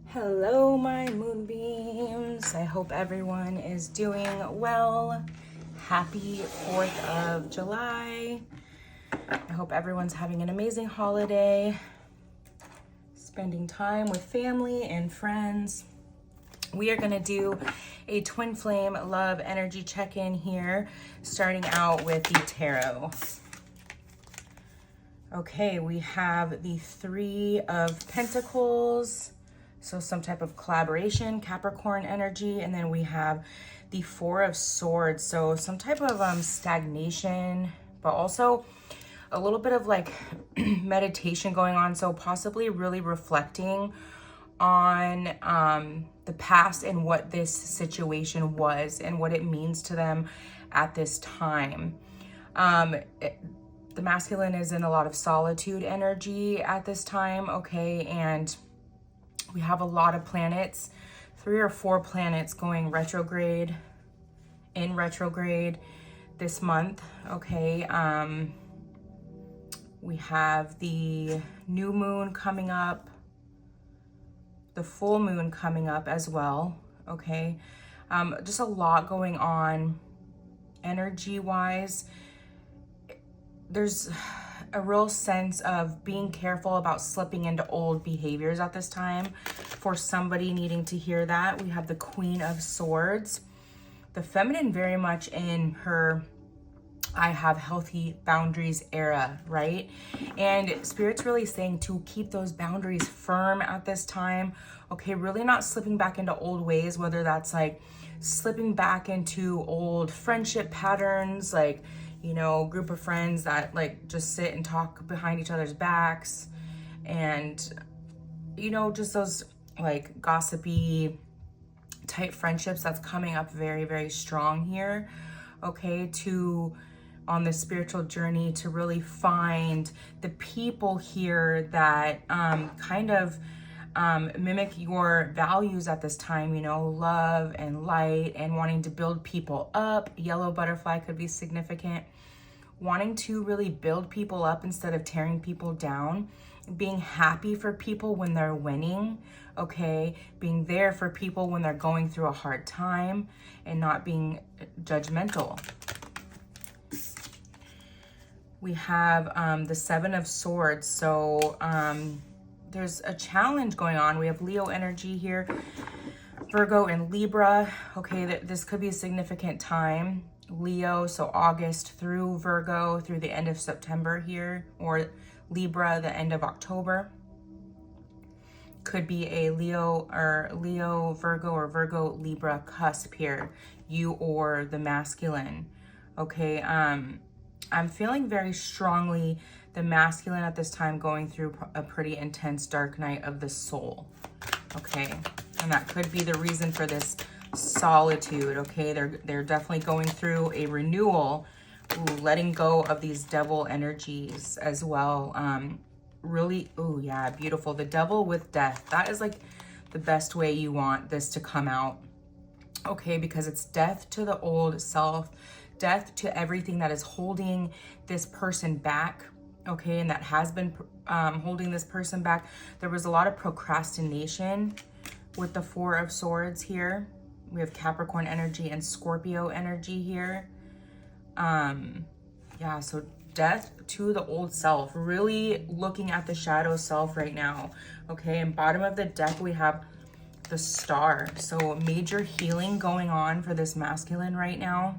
Hello, my moonbeams. I hope everyone is doing well. Happy 4th of July. I hope everyone's having an amazing holiday, spending time with family and friends. We are going to do a twin flame love energy check-in here, starting out with the tarot. Okay, we have the Three of Pentacles, so some type of collaboration, Capricorn energy, and then we have the Four of Swords, so some type of stagnation, but also a little bit of like meditation going on, so possibly really reflecting on the past and what this situation was and what it means to them at this time. The masculine is in a lot of solitude energy at this time, okay? And we have a lot of planets, 3 or 4 planets going retrograde, in retrograde this month, okay? We have the new moon coming up, the full moon coming up as well, okay? Just a lot going on energy-wise. There's a real sense of being careful about slipping into old behaviors at this time for somebody needing to hear that. We have the Queen of Swords, the feminine very much in her I have healthy boundaries era, right? And Spirit's really saying to keep those boundaries firm at this time, okay? Really not slipping back into old ways, whether that's like slipping back into old friendship patterns, like, you know, group of friends that like just sit and talk behind each other's backs, and, you know, just those like gossipy type friendships that's coming up very, very strong here, okay? To on the spiritual journey to really find the people here that mimic your values at this time, you know, love and light and wanting to build people up. Yellow butterfly could be significant. Wanting to really build people up instead of tearing people down. Being happy for people when they're winning, okay? Being there for people when they're going through a hard time and not being judgmental. We have the Seven of Swords. So there's a challenge going on. We have Leo energy here, Virgo and Libra. Okay, this could be a significant time. Leo, so August through Virgo, through the end of September here, or Libra, the end of October. Could be a Leo, Virgo, or Virgo, Libra cusp here, you or the masculine, okay? I'm feeling very strongly the masculine at this time going through a pretty intense dark night of the soul, okay? And that could be the reason for this solitude, okay? They're definitely going through a renewal, letting go of these devil energies as well. Really, oh yeah, beautiful. The devil with death. That is like the best way you want this to come out, okay? Because it's death to the old self, death to everything that is holding this person back, okay? And that has been holding this person back. There was a lot of procrastination with the Four of Swords here. We have Capricorn energy and Scorpio energy here. Yeah, so death to the old self, really looking at the shadow self right now, okay? And bottom of the deck, we have the Star. So major healing going on for this masculine right now.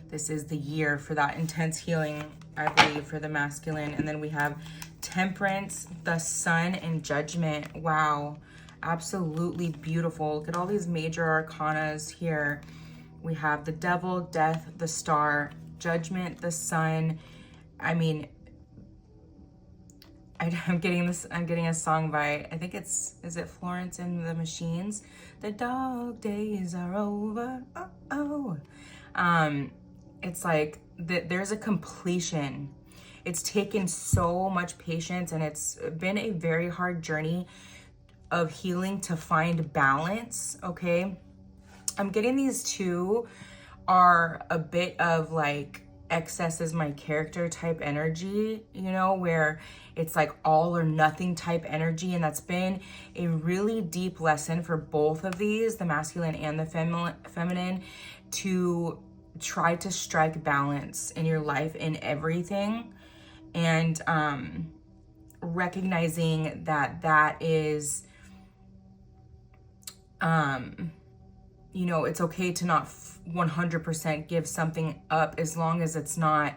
This is the year for that intense healing, I believe, for the masculine. And then we have Temperance, the Sun, and Judgment. Wow, absolutely beautiful. Look at all these major arcanas here. We have the Devil, Death, the Star, Judgment, the Sun. I mean, I'm getting a song by, I think is it Florence and the Machines? The dog days are over. Oh. It's like there's a completion It's taken so much patience, and it's been a very hard journey of healing to find balance, okay? I'm getting these two are a bit of like excess is my character type energy, you know, where it's like all or nothing type energy. And that's been a really deep lesson for both of these, the masculine and the feminine, to try to strike balance in your life in everything. And recognizing that that is, you know, it's okay to not 100% give something up as long as it's not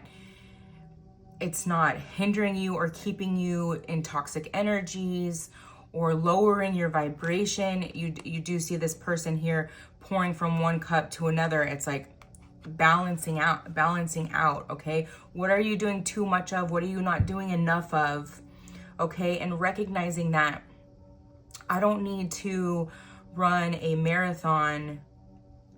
hindering you or keeping you in toxic energies or lowering your vibration. You do see this person here pouring from one cup to another. It's like balancing out, okay? What are you doing too much of? What are you not doing enough of? Okay, and recognizing that I don't need to run a marathon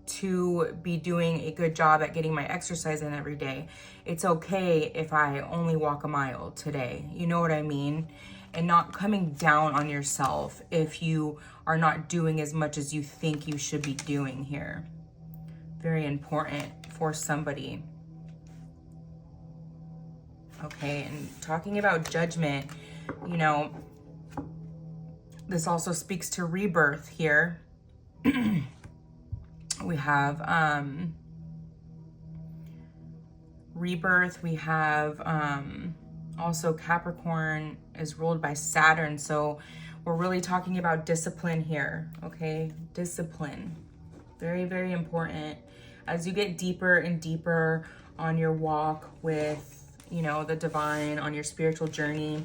to be doing a good job at getting my exercise in every day. It's okay if I only walk a mile today. You know what I mean? And not coming down on yourself if you are not doing as much as you think you should be doing here. Very important for somebody. Okay, and talking about judgment, you know, this also speaks to rebirth here. We have rebirth. We have also Capricorn is ruled by Saturn. So we're really talking about discipline here, okay? Discipline. Very, very important. As you get deeper and deeper on your walk with, you know, the divine, on your spiritual journey,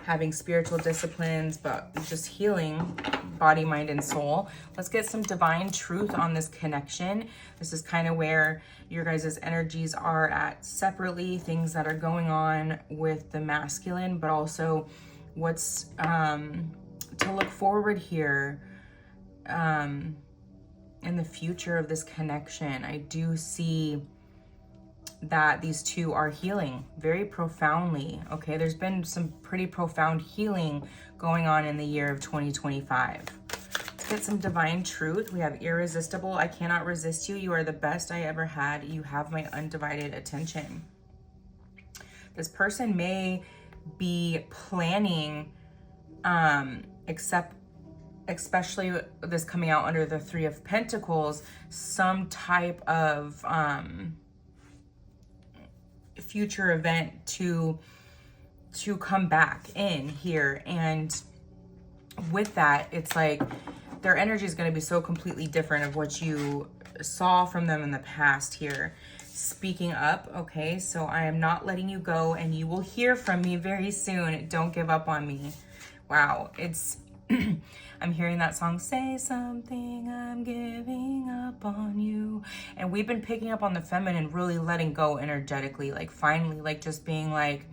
having spiritual disciplines, but just healing body, mind, and soul. Let's get some divine truth on this connection. This is kind of where your guys' energies are at separately, things that are going on with the masculine, but also what's to look forward here in the future of this connection. I do see that these two are healing very profoundly, okay? There's been some pretty profound healing going on in the year of 2025. Let's get some divine truth. We have irresistible. I cannot resist you. You are the best I ever had. You have my undivided attention. This person may be planning, especially this coming out under the Three of Pentacles, some type of future event to come back in here. And with that, it's like their energy is going to be so completely different of what you saw from them in the past here. Speaking up, okay? So I am not letting you go, and you will hear from me very soon. Don't give up on me. Wow, it's I'm hearing that song, Say Something, I'm Giving Up on You. And we've been picking up on the feminine, really letting go energetically, like finally, like just being like,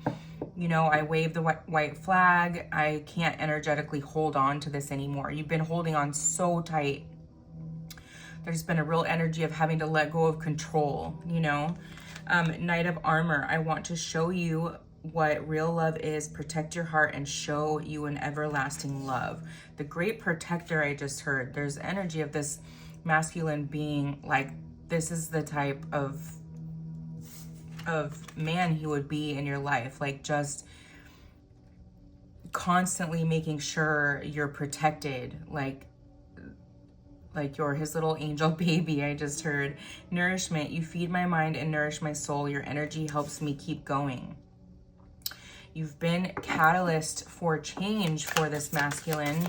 you know, I wave the white flag. I can't energetically hold on to this anymore. You've been holding on so tight. There's been a real energy of having to let go of control, you know. Knight of Armor, I want to show you what real love is, protect your heart, and show you an everlasting love. The Great Protector I just heard. There's energy of this masculine being, like this is the type of man he would be in your life, like just constantly making sure you're protected, like you're his little angel baby. I just heard nourishment. You feed my mind and nourish my soul. Your energy helps me keep going. You've been catalyst for change for this masculine,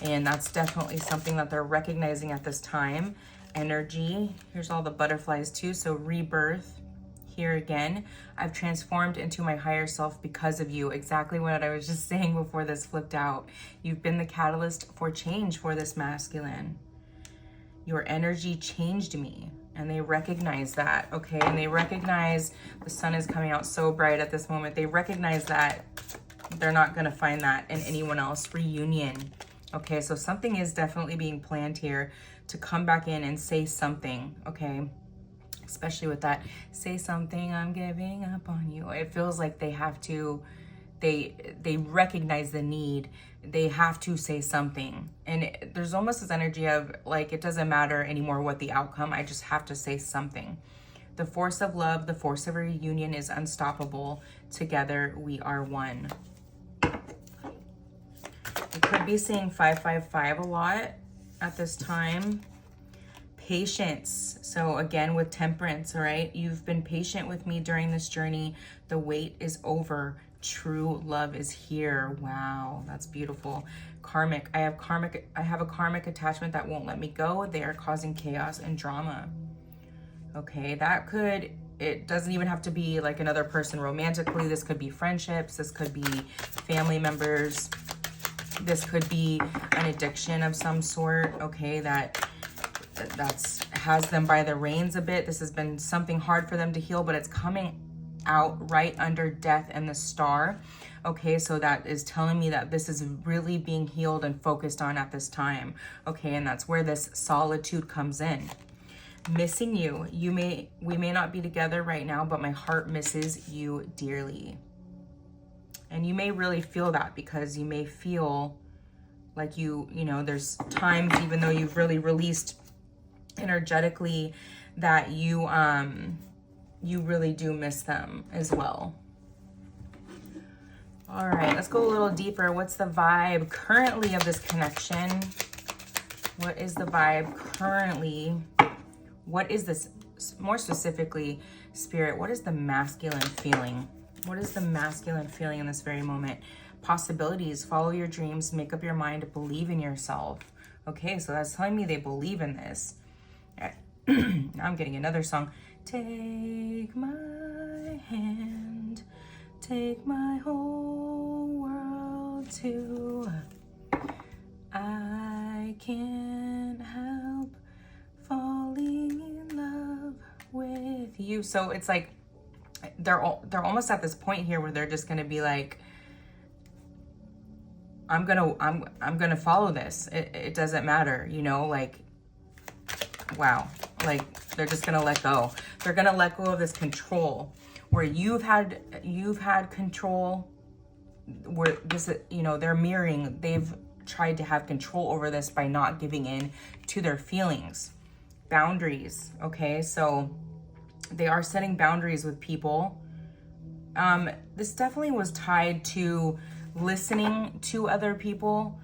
and that's definitely something that they're recognizing at this time. Energy, here's all the butterflies too. So rebirth here again. I've transformed into my higher self because of you. Exactly what I was just saying before this flipped out. You've been the catalyst for change for this masculine. Your energy changed me. And they recognize that, okay? And they recognize the sun is coming out so bright at this moment. They recognize that they're not gonna find that in anyone else. Reunion, okay? So something is definitely being planned here to come back in and say something, okay? especially with that, say something, I'm giving up on you. It feels like they have to, they recognize the need. They have to say something. And there's almost this energy of like, it doesn't matter anymore what the outcome, I just have to say something. The force of love, the force of reunion is unstoppable. Together we are one. You could be seeing 555 a lot at this time. Patience. So again, with temperance, all right? You've been patient with me during this journey. The wait is over. True love is here. Wow, that's beautiful. Karmic. I have a karmic attachment that won't let me go. They are causing chaos and drama. Okay, that could, it doesn't even have to be like another person romantically. This could be friendships. This could be family members. This could be an addiction of some sort, okay, that's has them by the reins a bit. This has been something hard for them to heal, but it's coming out right under death and the star. Okay, so that is telling me that this is really being healed and focused on at this time. Okay, and that's where this solitude comes in. Missing you. We may not be together right now, but my heart misses you dearly. And you may really feel that, because you may feel like you know, there's times, even though you've really released energetically, that you really do miss them as well. All right, let's go a little deeper. What's the vibe currently of this connection? What is the vibe currently? What is this, more specifically, Spirit, what is the masculine feeling? What is the masculine feeling in this very moment? Possibilities, follow your dreams, make up your mind, believe in yourself. Okay, so that's telling me they believe in this. Now I'm getting another song. Take my hand, take my whole world too. I can't help falling in love with you. So it's like they're almost at this point here where they're just gonna be like, I'm gonna follow this. It doesn't matter, you know, like, wow, like they're just gonna let go. They're gonna let go of this control where you've had control, where this, you know, they're mirroring, they've tried to have control over this by not giving in to their feelings. Boundaries, okay, so they are setting boundaries with people. This definitely was tied to listening to other people,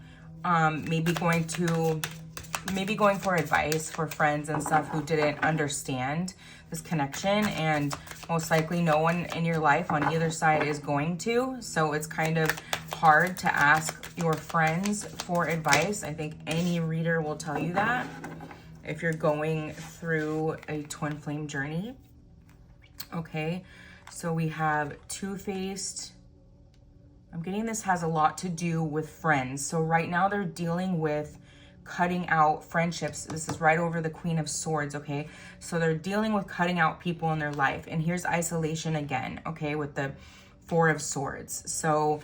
maybe going for advice for friends and stuff who didn't understand this connection, and most likely no one in your life on either side is going to. So it's kind of hard to ask your friends for advice. I think any reader will tell you that if you're going through a twin flame journey. Okay, so we have Two-Faced. I'm getting this has a lot to do with friends. So right now they're dealing with cutting out friendships. This is right over the Queen of Swords, okay? So they're dealing with cutting out people in their life. And here's isolation again, okay, with the Four of Swords. So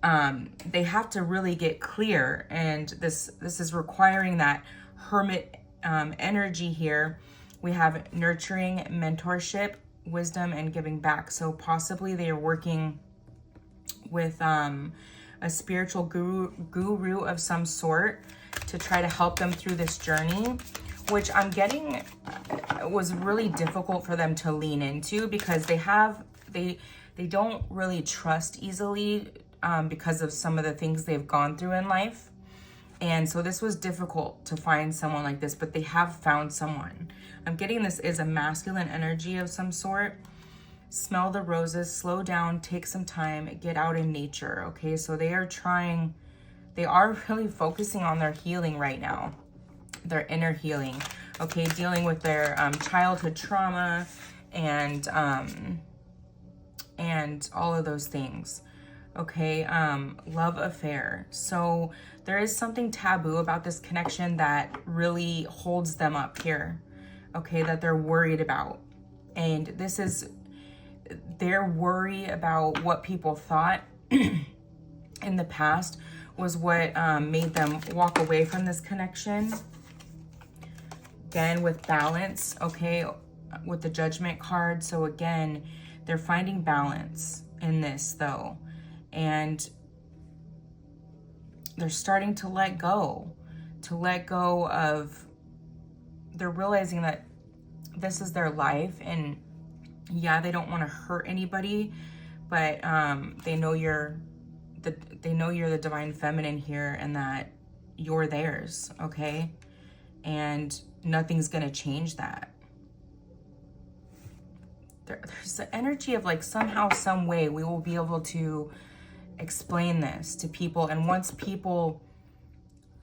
they have to really get clear, and this is requiring that hermit energy here. We have nurturing, mentorship, wisdom, and giving back. So possibly they are working with a spiritual guru of some sort to try to help them through this journey, which I'm getting was really difficult for them to lean into, because they don't really trust easily because of some of the things they've gone through in life. And so this was difficult to find someone like this, but they have found someone. I'm getting this is a masculine energy of some sort. Smell the roses, slow down, take some time, get out in nature, okay? So they are really focusing on their healing right now, their inner healing, okay? Dealing with their childhood trauma and all of those things, okay? Love affair. So there is something taboo about this connection that really holds them up here, okay, that they're worried about. And this is their worry about what people thought in the past was what made them walk away from this connection. Again, with balance, okay, with the Judgment card. So again, they're finding balance in this though. And they're starting to let go of, they're realizing that this is their life, and yeah, they don't want to hurt anybody, but they know you're the divine feminine here, and that you're theirs, okay? And nothing's gonna change that. There's the energy of like somehow, some way we will be able to explain this to people, and once people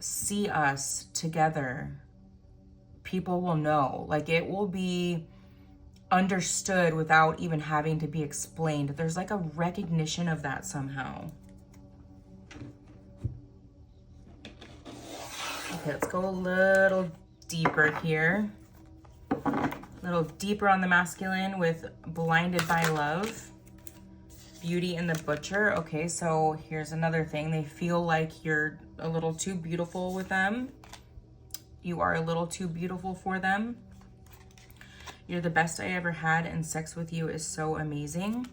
see us together, people will know. Like, it will be understood without even having to be explained. There's like a recognition of that somehow. Okay, let's go a little deeper here. A little deeper on the masculine with Blinded by Love. Beauty and the Butcher. Okay, so here's another thing. They feel like you're a little too beautiful with them. You are a little too beautiful for them. You're the best I ever had, and sex with you is so amazing.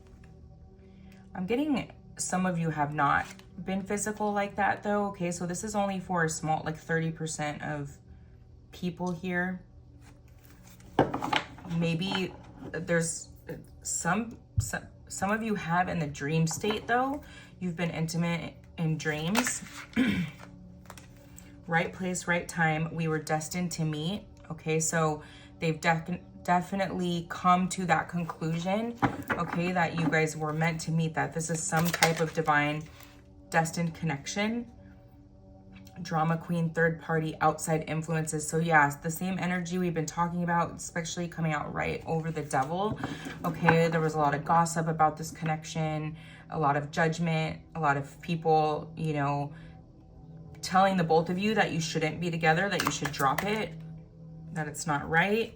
I'm getting some of you have not been physical like that though. Okay, so this is only for a small, like 30% of people here. Maybe there's some of you have in the dream state though. You've been intimate in dreams. Right place, right time. We were destined to meet. Okay, so they've definitely come to that conclusion, okay, that you guys were meant to meet, that this is some type of divine destined connection. Drama queen, third party, outside influences. So yeah, the same energy we've been talking about, especially coming out right over the Devil. Okay, there was a lot of gossip about this connection, a lot of judgment, a lot of people, you know, telling the both of you that you shouldn't be together, that you should drop it, that it's not right.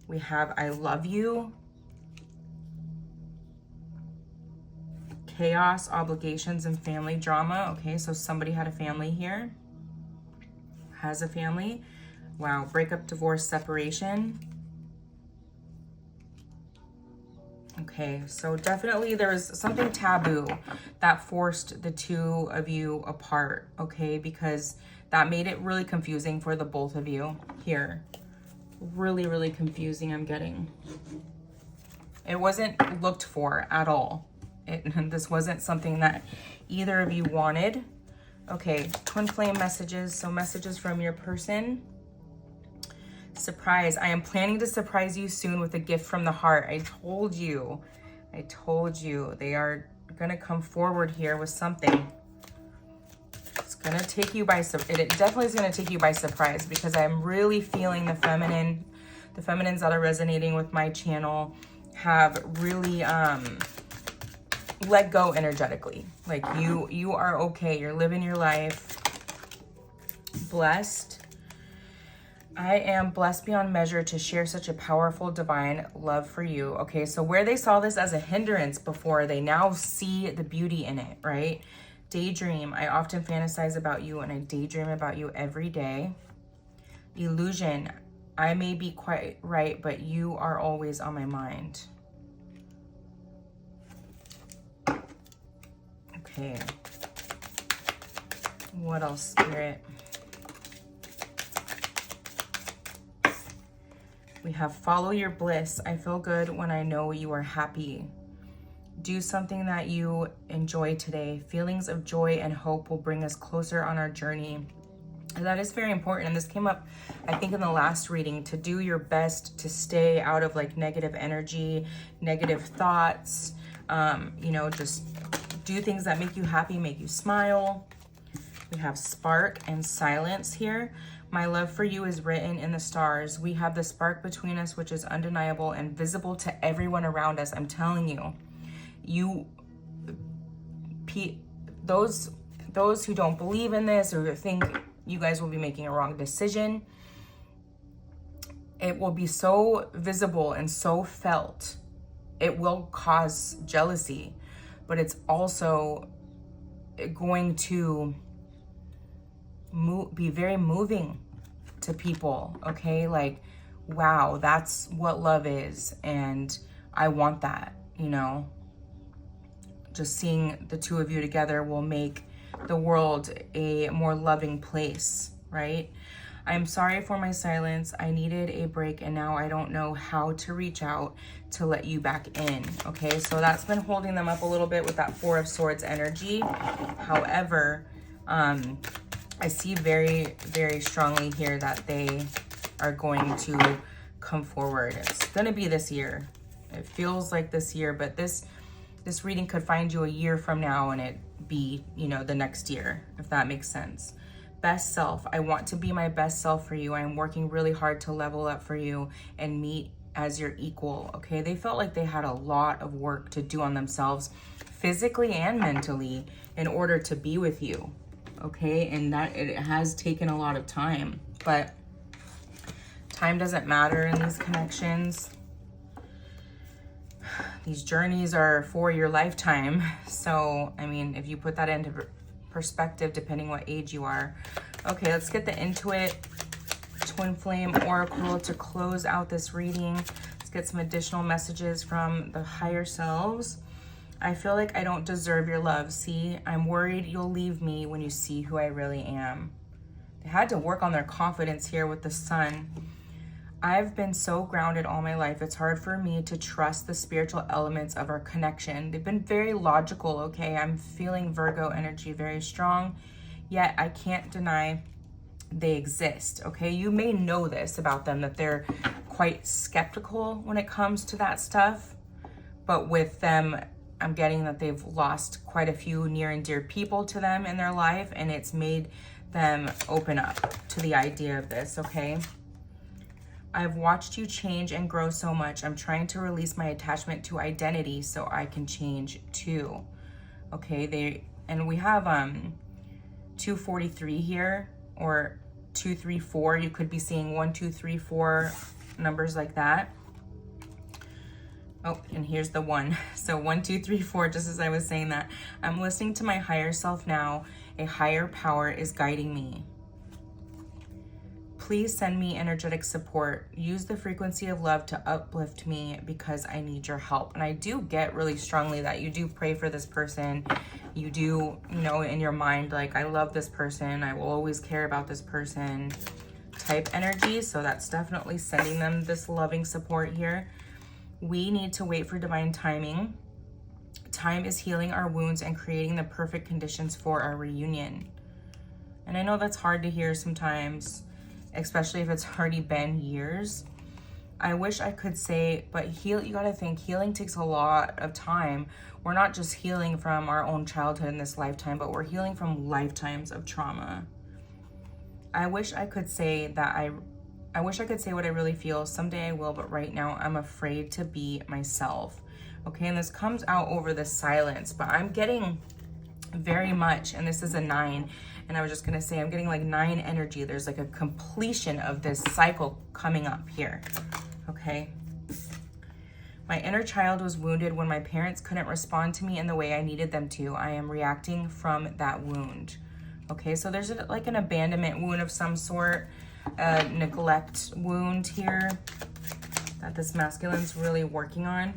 We have I love you. Chaos, obligations, and family drama. Okay, so somebody had a family here. Has a family. Wow, breakup, divorce, separation. Okay, so definitely there's something taboo that forced the two of you apart, okay? Because that made it really confusing for the both of you here. Really, really confusing, I'm getting. It wasn't looked for at all. This wasn't something that either of you wanted. Okay, twin flame messages. So messages from your person. Surprise. I am planning to surprise you soon with a gift from the heart. I told you. They are gonna come forward here with something. It's gonna take you by surprise. It definitely is gonna take you by surprise, because I'm really feeling the feminines that are resonating with my channel have really let go energetically. Like you are okay. You're living your life. Blessed. I am blessed beyond measure to share such a powerful divine love for you. Okay, so where they saw this as a hindrance before, they now see the beauty in it, right? Daydream. I often fantasize about you, and I daydream about you every day. Illusion. I may be quite right, but you are always on my mind. Okay. What else, Spirit? We have follow your bliss. I feel good when I know you are happy. Do something that you enjoy today. Feelings of joy and hope will bring us closer on our journey. And that is very important. And this came up, I think, in the last reading, to do your best to stay out of like negative energy, negative thoughts, you know, just do things that make you happy, make you smile. We have spark and silence here. My love for you is written in the stars. We have the spark between us, which is undeniable and visible to everyone around us. I'm telling you, those who don't believe in this or think you guys will be making a wrong decision, it will be so visible and so felt. It will cause jealousy, but it's also going to be very moving to people, okay? Like, wow, that's what love is. And I want that, you know. Just seeing the two of you together will make the world a more loving place, right? I'm sorry for my silence. I needed a break and now I don't know how to reach out to let you back in. Okay, so that's been holding them up a little bit with that Four of Swords energy. However, I see very, very strongly here that they are going to come forward. It's going to be this year. It feels like this year, but this reading could find you a year from now and it be, you know, the next year, if that makes sense. Best self. I want to be my best self for you. I am working really hard to level up for you and meet as your equal. Okay, they felt like they had a lot of work to do on themselves, physically and mentally, in order to be with you. Okay, and that it has taken a lot of time, but time doesn't matter in these connections. These journeys are for your lifetime. So, I mean, if you put that into perspective, depending what age you are. Okay, let's get the Intuit Twin Flame Oracle to close out this reading. Let's get some additional messages from the higher selves. I feel like I don't deserve your love. See, I'm worried you'll leave me when you see who I really am. They had to work on their confidence here with the Sun. I've been so grounded all my life. It's hard for me to trust the spiritual elements of our connection. They've been very logical, okay? I'm feeling Virgo energy very strong, yet I can't deny they exist, okay? You may know this about them, that they're quite skeptical when it comes to that stuff, but with them, I'm getting that they've lost quite a few near and dear people to them in their life, and it's made them open up to the idea of this, okay? I've watched you change and grow so much. I'm trying to release my attachment to identity so I can change too. Okay, and we have 243 here, or 234. You could be seeing 1, 2, 3, 4 numbers like that. Oh, and here's the 1. So 1, 2, 3, 4, just as I was saying that. I'm listening to my higher self now. A higher power is guiding me. Please send me energetic support. Use the frequency of love to uplift me because I need your help. And I do get really strongly that you do pray for this person. You do, you know, in your mind, like, I love this person. I will always care about this person type energy. So that's definitely sending them this loving support here. We need to wait for divine timing. Time is healing our wounds and creating the perfect conditions for our reunion. And I know that's hard to hear sometimes, especially if it's already been years. I wish I could say, but you gotta think, healing takes a lot of time. We're not just healing from our own childhood in this lifetime, but we're healing from lifetimes of trauma. I wish I could say that I wish I could say what I really feel. Someday I will, but right now I'm afraid to be myself. Okay, and this comes out over the silence, but I'm getting very much, and this is a 9, and I was just gonna say, I'm getting like 9 energy. There's like a completion of this cycle coming up here, okay? My inner child was wounded when my parents couldn't respond to me in the way I needed them to. I am reacting from that wound. Okay, so there's like an abandonment wound of some sort, a neglect wound here that this masculine's really working on.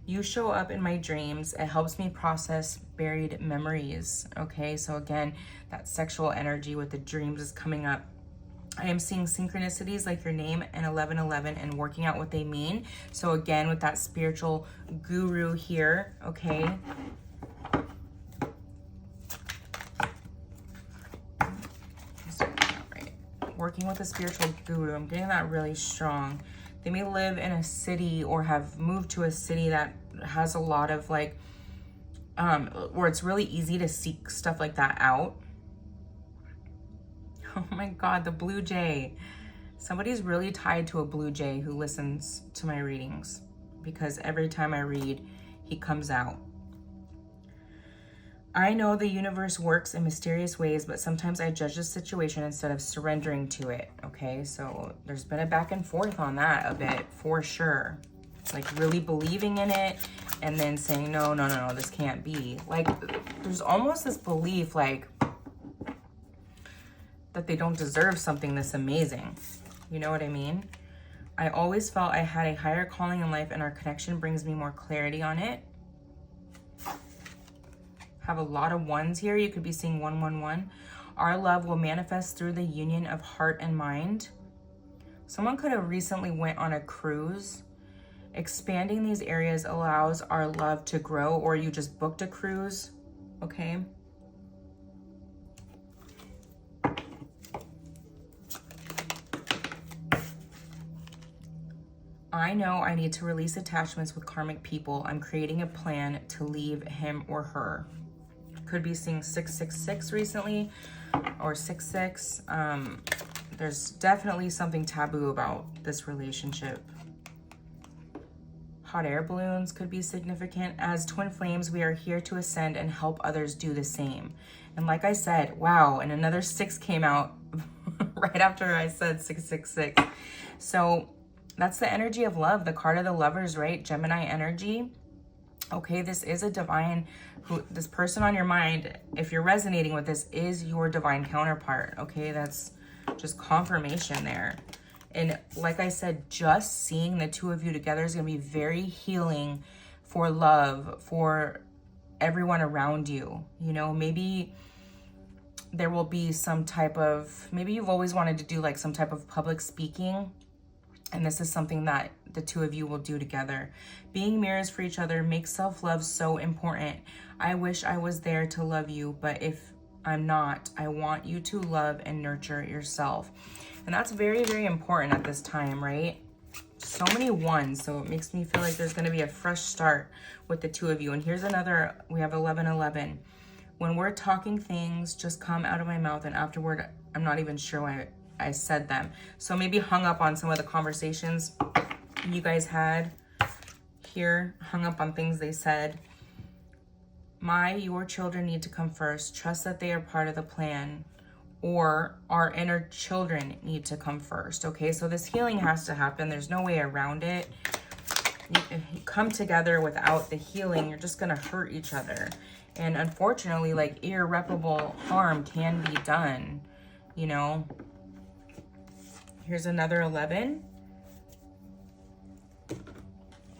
You show up in my dreams. It helps me process buried memories. Okay, so again, that sexual energy with the dreams is coming up. I am seeing synchronicities like your name and 1111 and working out what they mean. So again, with that spiritual guru here, okay. Working with a spiritual guru, I'm getting that really strong. They may live in a city or have moved to a city that has a lot of like, where it's really easy to seek stuff like that out. Oh my God, the blue jay. Somebody's really tied to a blue jay who listens to my readings, because every time I read, he comes out. I know the universe works in mysterious ways, but sometimes I judge the situation instead of surrendering to it, okay? So there's been a back and forth on that a bit, for sure. Like really believing in it and then saying, no, this can't be. Like there's almost this belief like that they don't deserve something this amazing. You know what I mean? I always felt I had a higher calling in life, and our connection brings me more clarity on it. Have a lot of ones here. You could be seeing 111. Our love will manifest through the union of heart and mind. Someone could have recently went on a cruise. Expanding these areas allows our love to grow, or you just booked a cruise, okay? I know I need to release attachments with karmic people. I'm creating a plan to leave him or her. Could be seeing 666 recently, or 66. There's definitely something taboo about this relationship. Hot air balloons could be significant. As twin flames, we are here to ascend and help others do the same. And like I said, wow, and another 6 came out right after I said 666. So that's the energy of love, the card of the Lovers, right? Gemini energy. Okay, this is a divine, this person on your mind, if you're resonating with this, is your divine counterpart. Okay, that's just confirmation there. And like I said, just seeing the two of you together is going to be very healing for love, for everyone around you. You know, maybe there will be some type of, maybe you've always wanted to do like some type of public speaking, and this is something that the two of you will do together. Being mirrors for each other makes self-love so important. I wish I was there to love you, but if I'm not, I want you to love and nurture yourself. And that's very, very important at this time, right? So many ones, so it makes me feel like there's going to be a fresh start with the two of you. And here's another, we have 1111. When we're talking, things just come out of my mouth, and afterward, I'm not even sure why I said them. So maybe hung up on some of the conversations you guys had here, hung up on things they said. Your children need to come first. Trust that they are part of the plan, or our inner children need to come first. Okay, so this healing has to happen. There's no way around it. You come together without the healing, you're just gonna hurt each other. And unfortunately, like, irreparable harm can be done, you know. Here's another 11.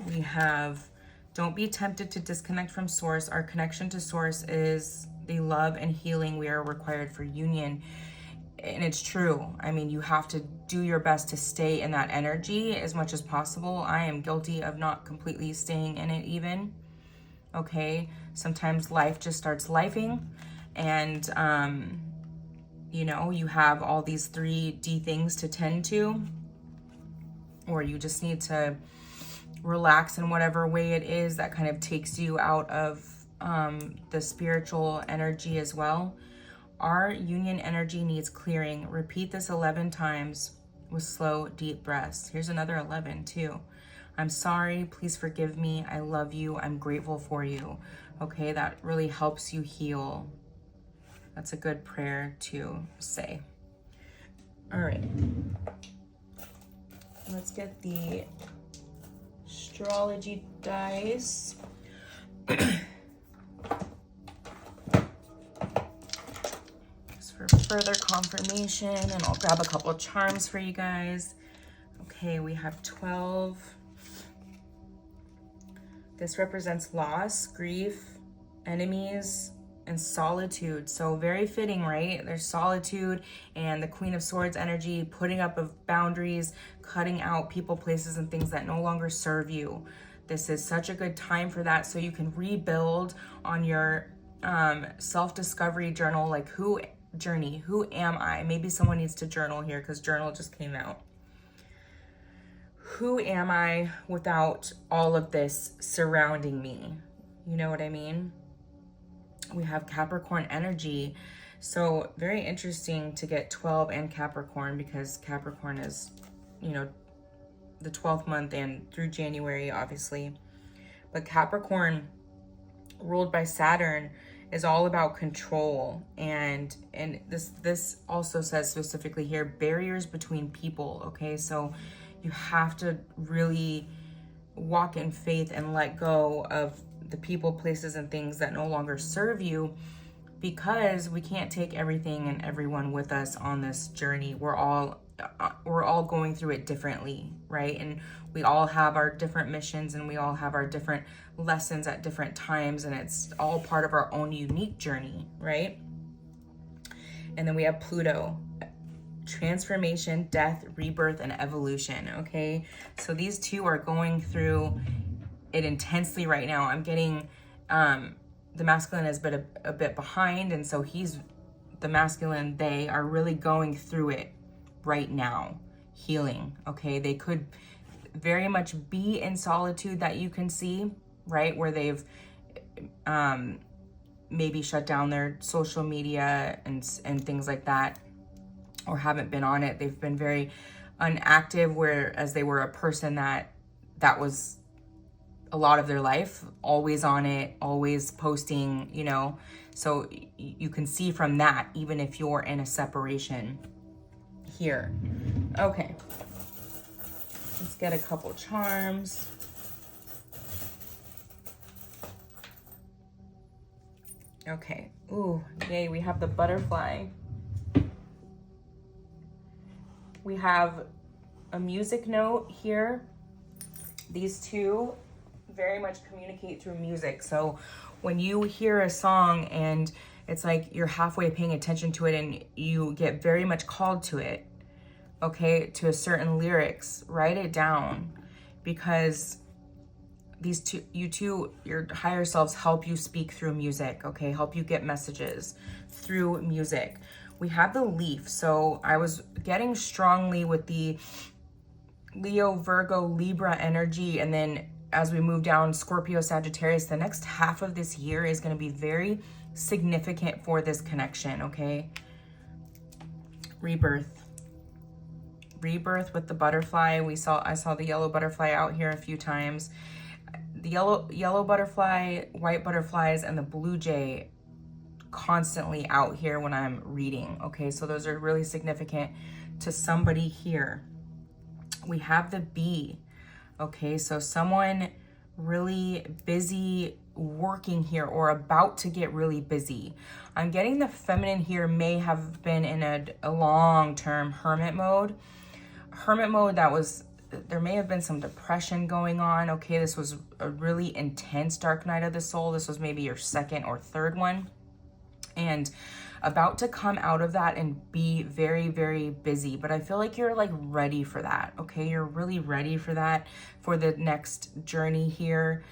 We have, don't be tempted to disconnect from source. Our connection to source is the love and healing we are required for union. And it's true. I mean, you have to do your best to stay in that energy as much as possible. I am guilty of not completely staying in it even. Okay, sometimes life just starts lifing, and you know, you have all these 3D things to tend to, or you just need to relax in whatever way it is that kind of takes you out of the spiritual energy as well. Our union energy needs clearing. Repeat this 11 times with slow, deep breaths. Here's another 11 too. I'm sorry, please forgive me, I love you, I'm grateful for you. Okay, that really helps you heal. That's a good prayer to say. All right, let's get the astrology dice. Just for further confirmation, and I'll grab a couple of charms for you guys. Okay, we have 12. This represents loss, grief, enemies, and solitude. So very fitting, right? There's solitude and the Queen of Swords energy, putting up of boundaries, cutting out people, places, and things that no longer serve you. This is such a good time for that, so you can rebuild on your self-discovery journal, like who am I? Maybe someone needs to journal here, because journal just came out. Who am I without all of this surrounding me? You know what I mean? We have Capricorn energy. So very interesting to get 12 and Capricorn, because Capricorn is, you know, the 12th month and through January, obviously. But Capricorn, ruled by Saturn, is all about control. And this also says specifically here, barriers between people. Okay, so you have to really walk in faith and let go of the people, places, and things that no longer serve you, because we can't take everything and everyone with us on this journey. We're all we're all going through it differently, right? And we all have our different missions, and we all have our different lessons at different times, and it's all part of our own unique journey, right? And then we have Pluto, transformation, death, rebirth, and evolution, okay? So these two are going through it intensely right now. I'm getting the masculine has been a bit behind, and so the masculine, they are really going through it right now, healing, okay? They could very much be in solitude, that you can see, right? Where they've maybe shut down their social media and things like that, or haven't been on it. They've been very unactive, whereas they were a person that was a lot of their life, always on it, always posting, you know. So you can see from that, even if you're in a separation here. Okay, let's get a couple charms. Okay, ooh, yay, we have the butterfly. We have a music note here. These two very much communicate through music. So when you hear a song and it's like you're halfway paying attention to it and you get very much called to it, okay, to a certain lyrics, write it down, because these two, your higher selves help you speak through music, okay, help you get messages through music. We have the leaf. So I was getting strongly with the Leo, Virgo, Libra energy, and then as we move down, Scorpio, Sagittarius, the next half of this year is going to be very significant for this connection, okay? Rebirth with the butterfly. I saw the yellow butterfly out here a few times. The yellow butterfly, white butterflies, and the blue jay constantly out here when I'm reading, okay? So those are really significant to somebody here. We have the bee, okay? So someone really busy working here, or about to get really busy. I'm getting the feminine here may have been in a long-term hermit mode. There may have been some depression going on, okay? This was a really intense dark night of the soul. This was maybe your second or third one. And about to come out of that and be very, very busy. But I feel like you're like ready for that, okay? You're really ready for that, for the next journey here.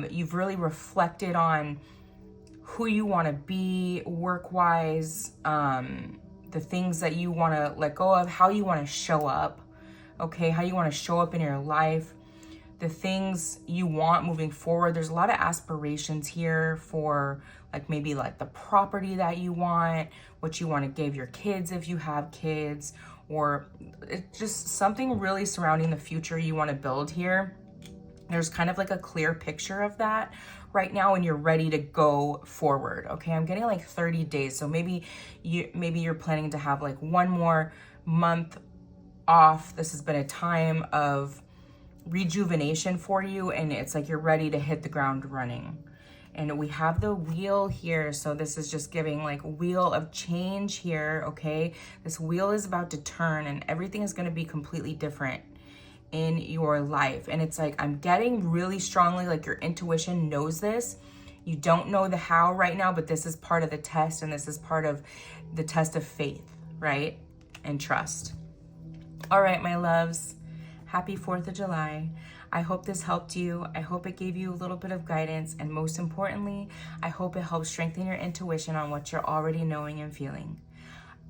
You've really reflected on who you want to be work-wise, the things that you want to let go of, how you want to show up, okay? How you want to show up in your life, the things you want moving forward. There's a lot of aspirations here for like maybe like the property that you want, what you want to give your kids if you have kids, or it's just something really surrounding the future you want to build here. There's kind of like a clear picture of that right now, and you're ready to go forward, okay? I'm getting like 30 days. So maybe you're planning to have like one more month off. This has been a time of rejuvenation for you, and it's like you're ready to hit the ground running. And we have the wheel here. So this is just giving like wheel of change here, okay? This wheel is about to turn, and everything is going to be completely different in your life. And it's like I'm getting really strongly like your intuition knows this. You don't know the how right now, but this is part of the test, and this is part of the test of faith, right? And trust. All right, my loves, happy 4th of July. I hope this helped you. I hope it gave you a little bit of guidance. And most importantly, I hope it helps strengthen your intuition on what you're already knowing and feeling.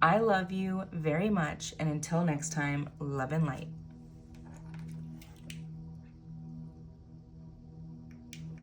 I love you very much. And until next time, love and light.